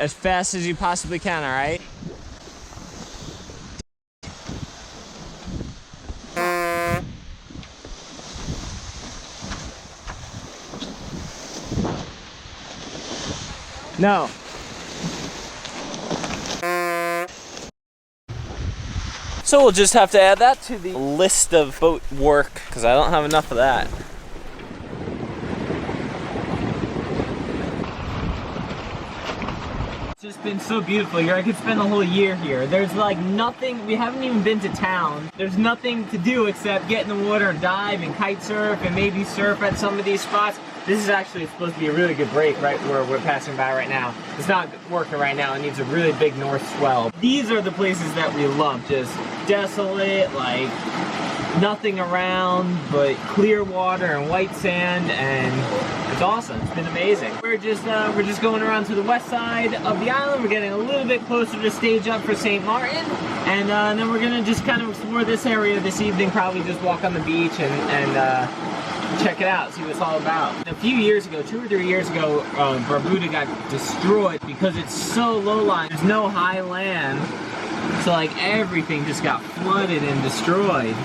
as fast as you possibly can, all right? No. So we'll just have to add that to the list of boat work because I don't have enough of that. It's just been so beautiful here. I could spend the whole year here. There's like nothing, we haven't even been to town. There's nothing to do except get in the water and dive and kite surf and maybe surf at some of these spots. This is actually supposed to be a really good break right where we're passing by right now. It's not working right now. It needs a really big north swell. These are the places that we love. Just desolate, like nothing around but clear water and white sand, and it's awesome. It's been amazing. We're just going around to the west side of the island. We're getting a little bit closer to stage up for St. Martin, and then we're gonna just kind of explore this area this evening. Probably just walk on the beach and check it out, see what it's all about. A few years ago, 2 or 3 years ago, Barbuda got destroyed because it's so low-lying. There's no high land, so like everything just got flooded and destroyed.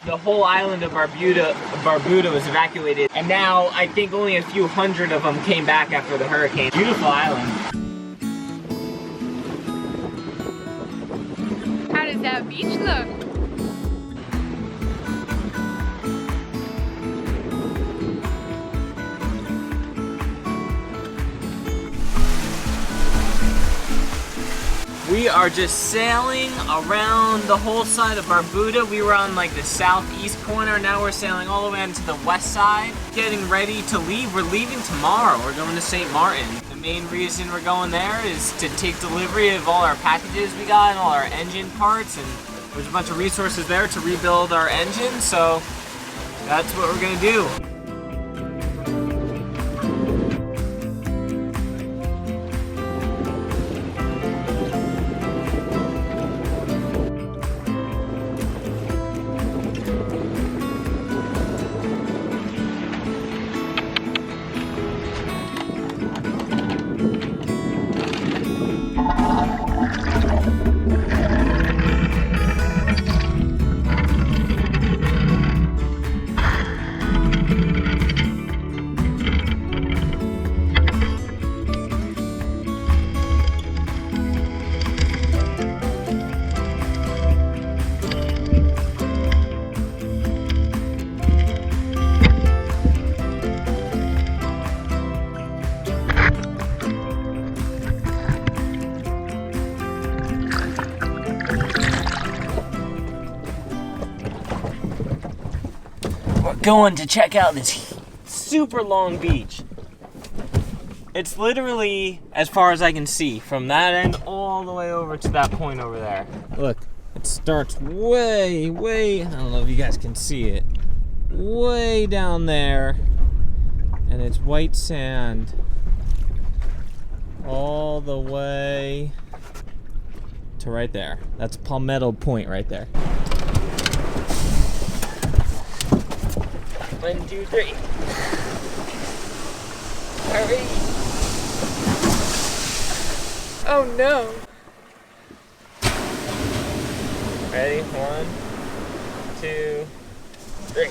The whole island of Barbuda was evacuated, and now I think only a few hundred of them came back after the hurricane. Beautiful island. How does that beach look? We are just sailing around the whole side of Barbuda. We were on like the southeast corner. Now we're sailing all the way onto the west side. Getting ready to leave. We're leaving tomorrow. We're going to St. Martin. The main reason we're going there is to take delivery of all our packages we got and all our engine parts. And there's a bunch of resources there to rebuild our engine. So that's what we're gonna do. Going to check out this super long beach. It's literally as far as I can see from that end all the way over to that point over there. Look, it starts way, I don't know if you guys can see it, way down there, and it's white sand all the way to right there. That's Palmetto Point right there. 1, 2, 3. Hurry. Oh no. Ready? 1, 2, 3.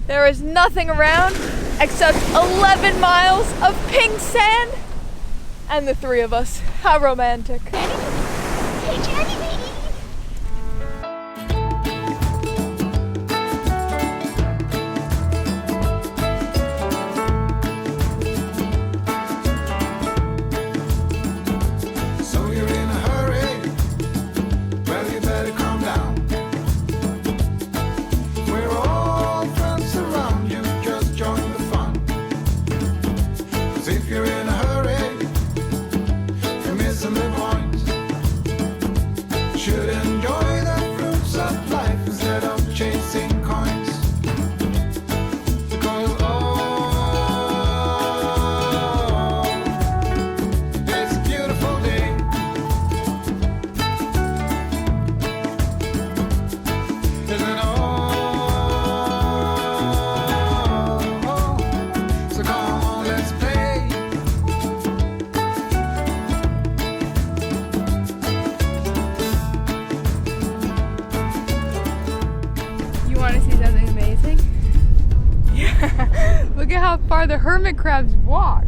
There is nothing around except 11 miles of pink sand and the 3 of us. How romantic. Hey, Jenny, baby. So you're in a hurry? Well, you better calm down. We're all friends around you, just join the fun. 'Cause if you're in a hurry, you're missing the point. at how far the hermit crabs walk.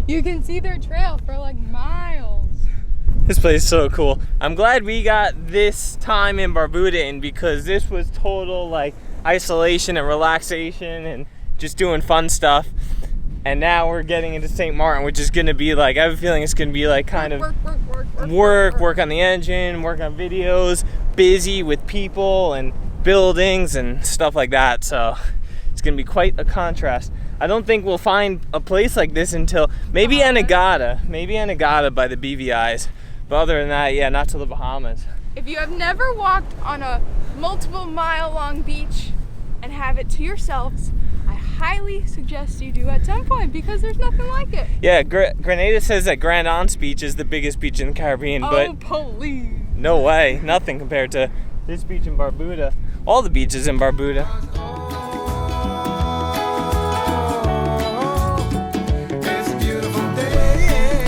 You can see their trail for like miles. This place is so cool. I'm glad we got this time in Barbuda in, because this was total like isolation and relaxation and just doing fun stuff. And now we're getting into St. Martin, which is gonna be like, I have a feeling it's gonna be like kind of work on the engine, work on videos, busy with people and buildings and stuff like that. So it's gonna be quite a contrast. I don't think we'll find a place like this until maybe Anegada by the BVIs. But other than that, yeah, not to the Bahamas. If you have never walked on a multiple mile long beach and have it to yourselves, I highly suggest you do at some point, because there's nothing like it. Yeah, Grenada says that Grand Anse Beach is the biggest beach in the Caribbean, but please. no way, nothing compared to this beach in Barbuda. All the beaches in Barbuda. It's a beautiful day.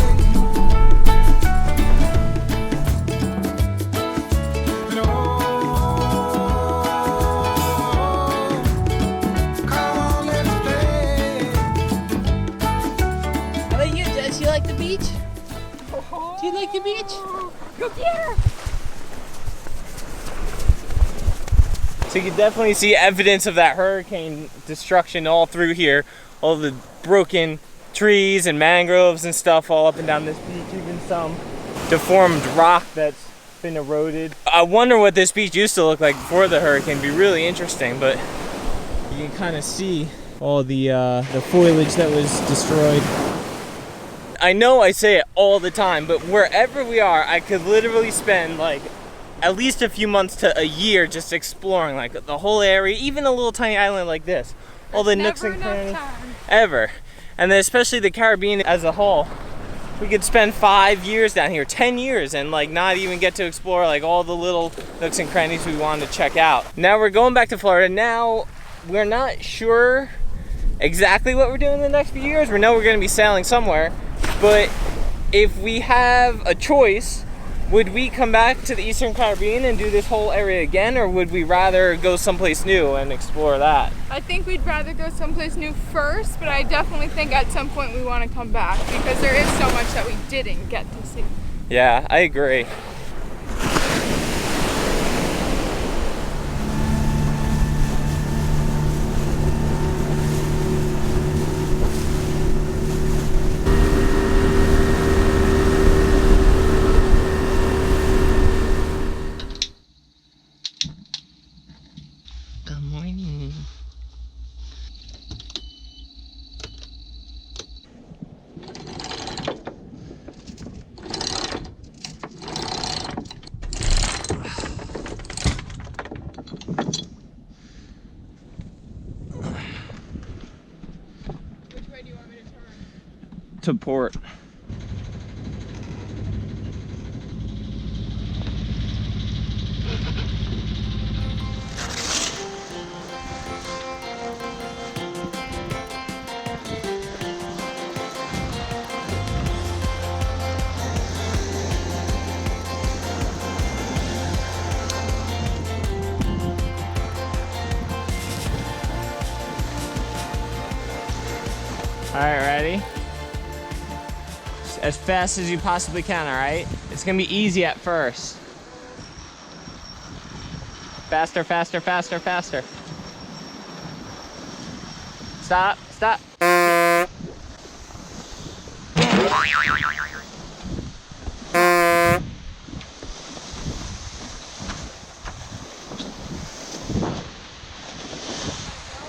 And come on, let's play. How about you, Jess? You like the beach? Do you like the beach? Go get her! So you can definitely see evidence of that hurricane destruction all through here. All the broken trees and mangroves and stuff all up and down this beach, even some deformed rock that's been eroded. I wonder what this beach used to look like before the hurricane. It'd be really interesting, but you can kind of see all the foliage that was destroyed. I know I say it all the time, but wherever we are, I could literally spend like at least a few months to a year just exploring like the whole area, even a little tiny island like this. All the nooks and crannies ever. And then especially the Caribbean as a whole. We could spend 5 years down here, 10 years, and like not even get to explore like all the little nooks and crannies we wanted to check out. Now we're going back to Florida. Now we're not sure exactly what we're doing in the next few years. We know we're gonna be sailing somewhere, but if we have a choice, would we come back to the Eastern Caribbean and do this whole area again, or would we rather go someplace new and explore that? I think we'd rather go someplace new first, but I definitely think at some point we want to come back, because there is so much that we didn't get to see. Yeah, I agree. Good morning. Which way do you want me to turn? To port. All right, ready? As fast as you possibly can, all right? It's gonna be easy at first. Faster, faster, faster, faster. Stop, stop.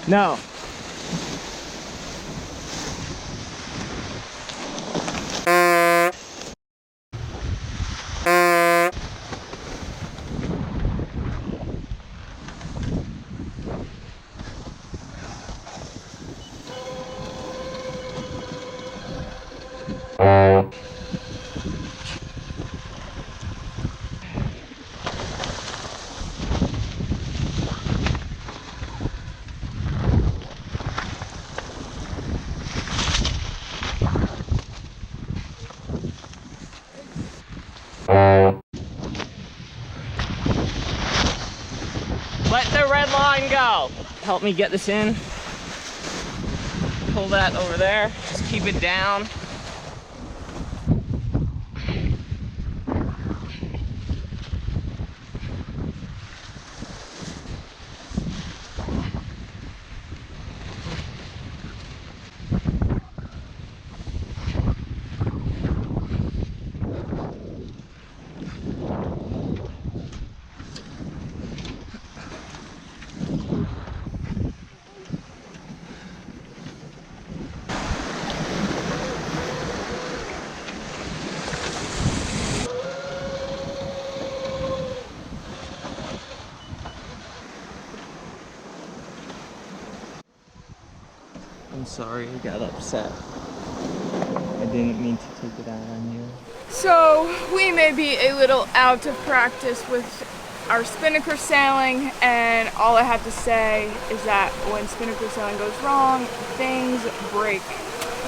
No. Let the red line go. Help me get this in. pull that over there. Just keep it down. I'm sorry, I got upset. I didn't mean to take it out on you. So we may be a little out of practice with our spinnaker sailing, and all I have to say is that when spinnaker sailing goes wrong, things break.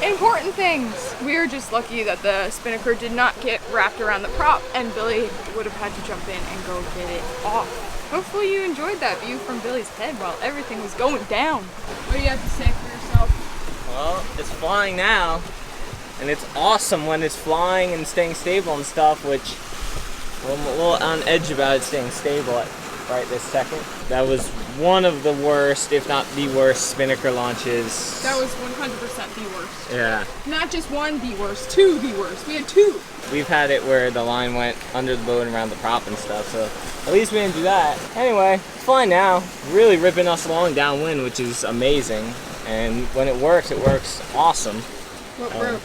Important things. We are just lucky that the spinnaker did not get wrapped around the prop, and Billy would have had to jump in and go get it off. Hopefully you enjoyed that view from Billy's head while everything was going down. What do you have to say for yourself? Well, it's flying now, and it's awesome when it's flying and staying stable and stuff, which I'm a little on edge about it staying stable right this second. That was one of the worst, if not the worst, spinnaker launches. That was 100% the worst. Yeah. Not just one the worst, two the worst. We had two. We've had it where the line went under the boat and around the prop and stuff, so at least we didn't do that. Anyway, it's fine now. Really ripping us along downwind, which is amazing. And when it works awesome. What broke?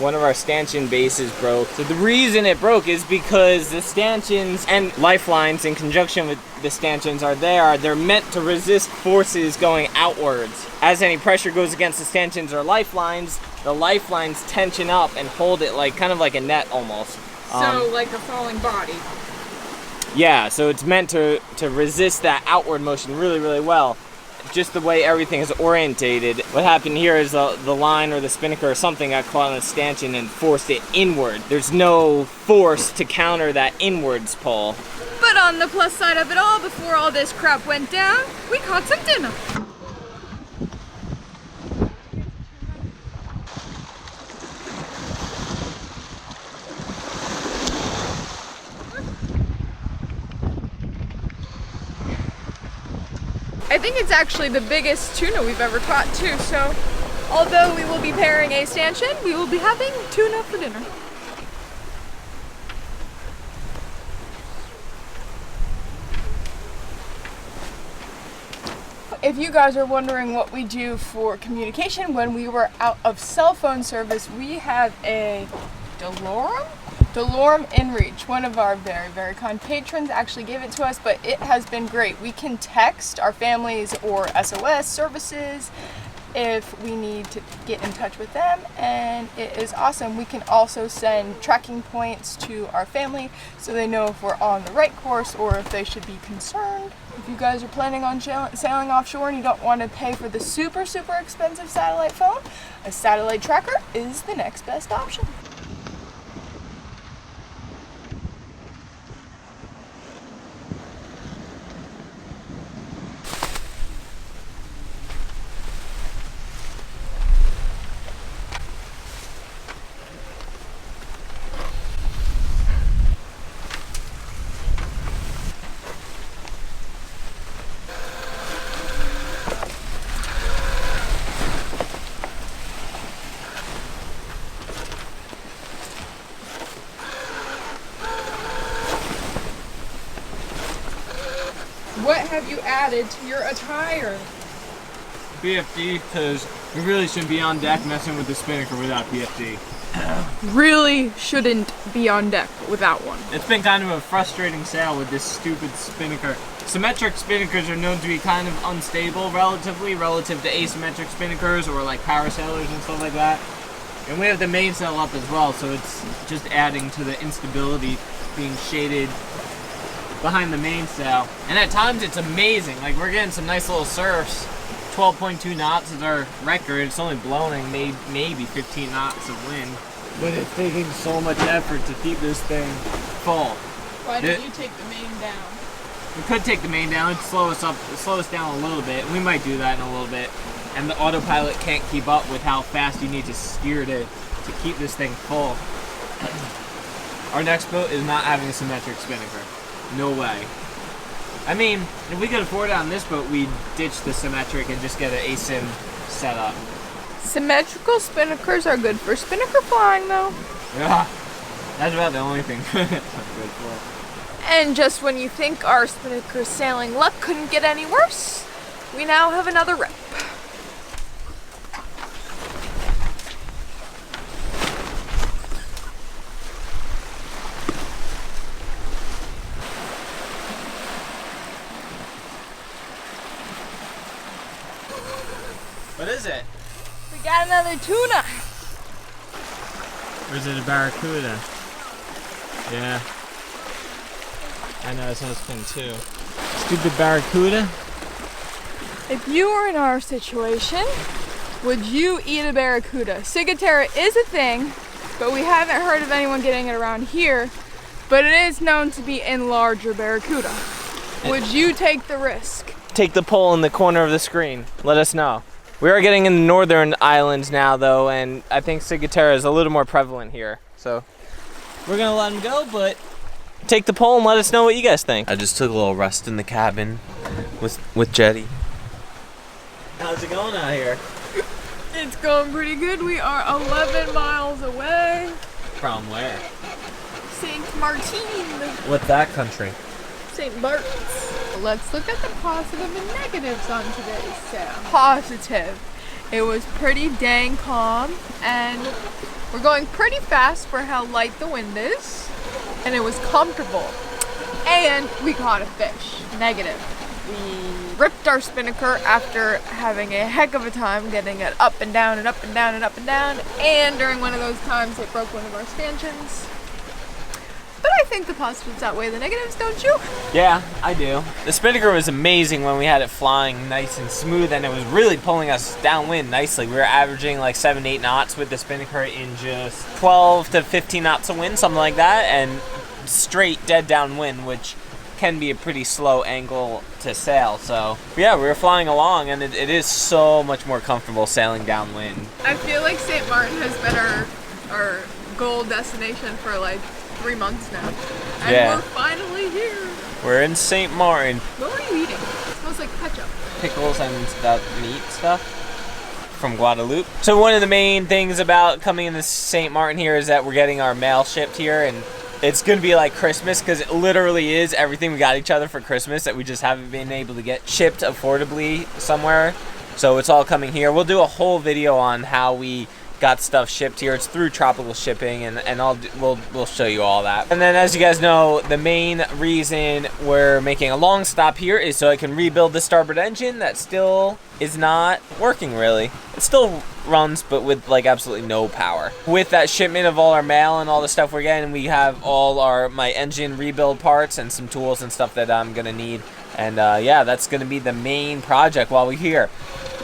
One of our stanchion bases broke. So the reason it broke is because the stanchions and lifelines in conjunction with the stanchions they're meant to resist forces going outwards. As any pressure goes against the stanchions or lifelines, the lifelines tension up and hold it like kind of like a net almost. So like a falling body. Yeah, so it's meant to resist that outward motion really, really well. Just the way everything is orientated. What happened here is the line or the spinnaker or something got caught on the stanchion and forced it inward. There's no force to counter that inwards pull. But on the plus side of it all, before all this crap went down, we caught some dinner. I think it's actually the biggest tuna we've ever caught too, so although we will be pairing a stanchion, we will be having tuna for dinner. If you guys are wondering what we do for communication when we were out of cell phone service, we have a DeLorme InReach. One of our very, very kind patrons actually gave it to us, but it has been great. We can text our families or SOS services if we need to get in touch with them, and it is awesome. We can also send tracking points to our family so they know if we're on the right course or if they should be concerned. If you guys are planning on sailing offshore and you don't want to pay for the super, super expensive satellite phone, a satellite tracker is the next best option. What have you added to your attire? BFD, because we really shouldn't be on deck messing with the spinnaker without BFD. Really shouldn't be on deck without one. It's been kind of a frustrating sail with this stupid spinnaker. Symmetric spinnakers are known to be kind of unstable relative to asymmetric spinnakers or like parasailers and stuff like that. And we have the mainsail up as well, so it's just adding to the instability being shaded behind the mainsail. And at times it's amazing. Like we're getting some nice little surfs. 12.2 knots is our record. It's only blowing maybe 15 knots of wind. But it's taking so much effort to keep this thing full. Why don't you take the main down? We could take the main down. It'd slow us down a little bit. We might do that in a little bit. and the autopilot can't keep up with how fast you need to steer to keep this thing full. Our next boat is not having a symmetric spinnaker. No way. I mean, if we could afford it on this boat, we'd ditch the symmetric and just get an asim setup. Symmetrical spinnakers are good for spinnaker flying, though. Yeah, that's about the only thing that's good for. And just when you think our spinnaker sailing luck couldn't get any worse, we now have another rip. What is it? We got another tuna. Or is it a barracuda? Yeah. I know, it's no spin too. Stupid barracuda. If you were in our situation, would you eat a barracuda? Ciguatera is a thing, but we haven't heard of anyone getting it around here. But it is known to be in larger barracuda. Would you take the risk? Take the poll in the corner of the screen. Let us know. We are getting in the northern islands now, though, and I think Ciguatera is a little more prevalent here. So we're gonna let him go, but take the poll and let us know what you guys think. I just took a little rest in the cabin with Jetty. How's it going out here? It's going pretty good. We are 11 miles away. From where? St. Martin. What's that country? St. Martin's. Let's look at the positive and negatives on today's sail. Positive. It was pretty dang calm, and we're going pretty fast for how light the wind is, and it was comfortable. And we caught a fish. Negative. We ripped our spinnaker after having a heck of a time getting it up and down and up and down and up and down, and during one of those times it broke one of our stanchions. But I think the positives outweigh the negatives, don't you? Yeah, I do. The spinnaker was amazing when we had it flying nice and smooth, and it was really pulling us downwind nicely. We were averaging like 7-8 knots with the spinnaker in just 12 to 15 knots of wind, something like that, and straight dead downwind, which can be a pretty slow angle to sail. So yeah, we were flying along, and it is so much more comfortable sailing downwind. I feel like St. Martin has been our goal destination for like 3 months now. And Yeah. we're finally here. We're in St. Martin. What were you eating? It smells like ketchup. Pickles and that meat stuff from Guadalupe. So one of the main things about coming into St. Martin here is that we're getting our mail shipped here, and it's gonna be like Christmas, because it literally is everything we got each other for Christmas that we just haven't been able to get shipped affordably somewhere. So it's all coming here. We'll do a whole video on how we got stuff shipped here. It's through tropical shipping, and we'll show you all that. And then, as you guys know, the main reason we're making a long stop here is so I can rebuild the starboard engine that still is not working really. It still runs, but with like absolutely no power. With that shipment of all our mail and all the stuff we're getting, we have all my engine rebuild parts and some tools and stuff that I'm gonna need. And yeah, that's gonna be the main project while we're here.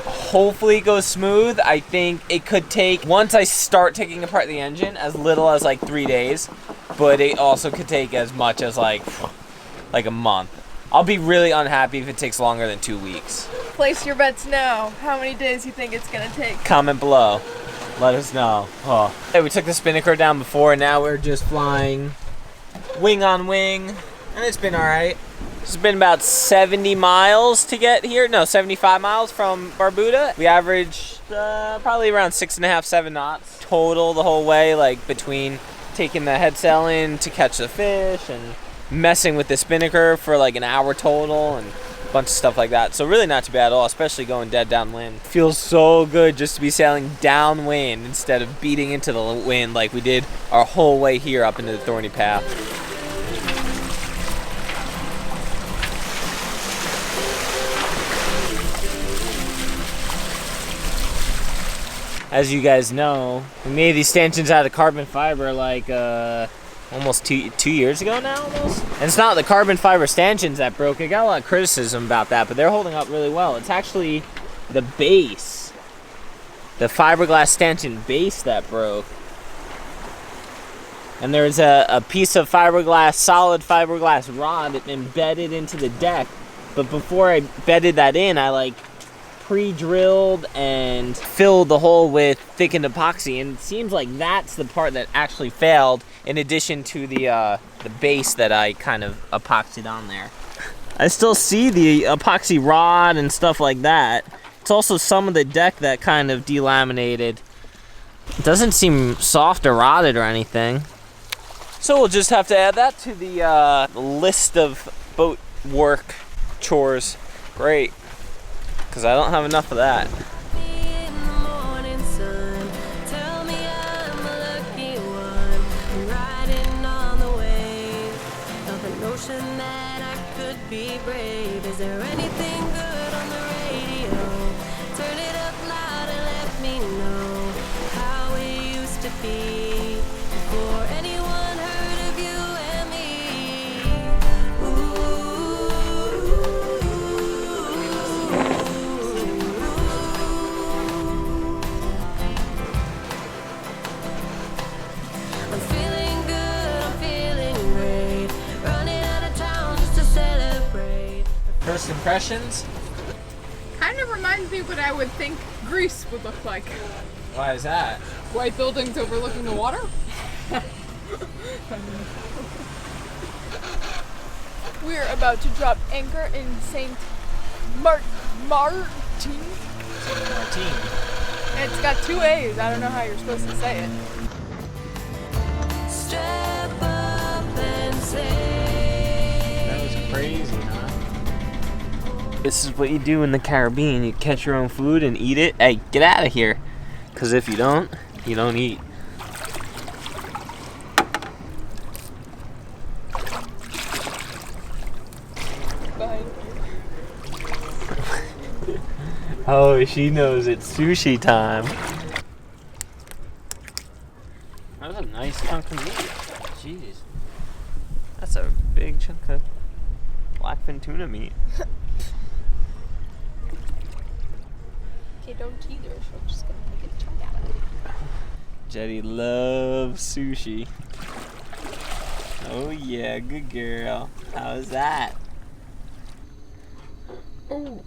Hopefully it goes smooth. I think it could take, once I start taking apart the engine, as little as like 3 days, but it also could take as much as like a month. I'll be really unhappy if it takes longer than 2 weeks. Place your bets now. How many days you think it's gonna take? Comment below. Let us know. Oh. Hey, we took the spinnaker down before, and now we're just flying wing on wing, and it's been alright. It's been about 70 miles to get here. No, 75 miles from Barbuda. We averaged probably around 6.5, 7 knots total the whole way, like between taking the head sail in to catch the fish and messing with the spinnaker for like an hour total and a bunch of stuff like that. So really not too bad at all, especially going dead downwind. Feels so good just to be sailing downwind instead of beating into the wind like we did our whole way here up into the thorny path. As you guys know, we made these stanchions out of carbon fiber like almost two years ago now, almost. And it's not the carbon fiber stanchions that broke. I got a lot of criticism about that, but they're holding up really well. It's actually the base, the fiberglass stanchion base that broke. And there's a piece of fiberglass, solid fiberglass rod embedded into the deck. But before I bedded that in, I like pre-drilled and filled the hole with thickened epoxy, and it seems like that's the part that actually failed, in addition to the base that I kind of epoxied on there. I still see the epoxy rod and stuff like that. It's also some of the deck that kind of delaminated. It doesn't seem soft or rotted or anything. So we'll just have to add that to the list of boat work chores. Great, because I don't have enough of that. Be brave. Is there anything good on the radio? Turn it up loud and let me know how it used to be before anyone heard of you and me. I'm feeling good, I'm feeling great. Running out of town just to celebrate. First impressions? Kind of reminds me what I would think Greece would look like. Why is that? White buildings overlooking the water. We're about to drop anchor in St. Martin. It's got 2 A's. I don't know how you're supposed to say it. Step up and say. That was crazy, huh? This is what you do in the Caribbean. You catch your own food and eat it. Hey, get out of here. Because if you don't eat. Bye. Oh, she knows it's sushi time. That was a nice chunk of meat. Jeez. That's a big chunk of blackfin tuna meat. Okay, don't tease her. She'll just gonna take a chunk out of it. Jetty loves sushi. Oh yeah, good girl. How's that? Oh.